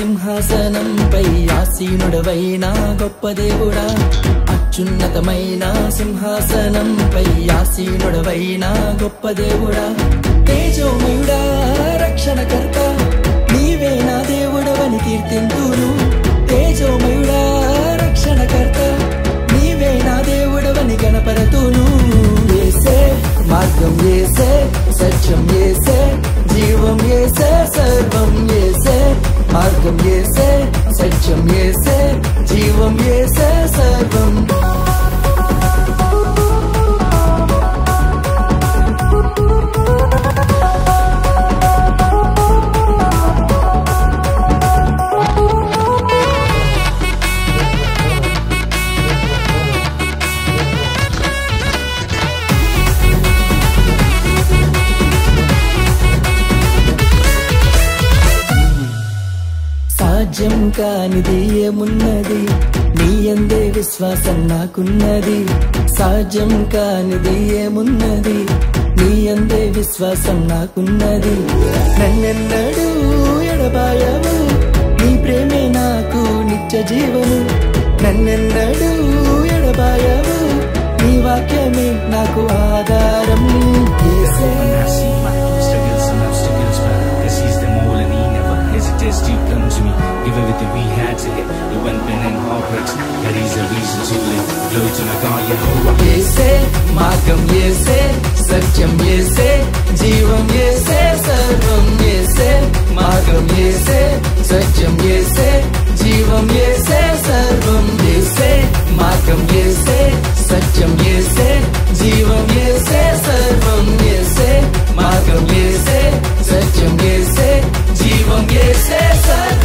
సింహాసనంపై ఆసీనుడవైన గొప్ప దేవుడా, అత్యున్నతమైన సింహాసనంపై ఆసీనుడవైన గొప్ప దేవుడా, తేజోమయుడా రక్షణకర్త నీవే నా దేవుడవని కీర్తింతును. తేజోమయుడా రక్షణకర్త నీవే నా దేవుడవని గణపరతును. యేసే మార్గం యేసే, సత్యం యేసే, జీవం యేసే, సర్వం యేసే. మార్గం యేసే, సత్యం యేసే, జీవం యేసే, సర్వం. సాధ్యం కానిది ఏమున్నది, నీ యందే విశ్వాసం నాకున్నది. సాధ్యం కానిది ఏమున్నది, నీ యందే విశ్వాసం నాకున్నది. నన్నెన్నడూ ఎడబాయవు, నీ ప్రేమే నాకు నిత్య జీవము. నన్నెన్నడూ ఎడబాయవు, నీ వాక్యమే నాకు ఆధారం. You come to me, give everything we had to get. You went been in heartbreaks, that is a reason to live. Glory to my God, Yehovah. యేసే మార్గం యేసే, సత్యం యేసే, జీవం యేసే, సర్వం యేసే. మార్గం యేసే, సత్యం యేసే, జీవం యేసే, సర్వం యేసే. మార్గం యేసే, సత్యం యేసే, జీవం యేసే, సర్వం యేసే. మార్గం యేసే, సత్యం యేసే, జీవం యేసే, సర్వం.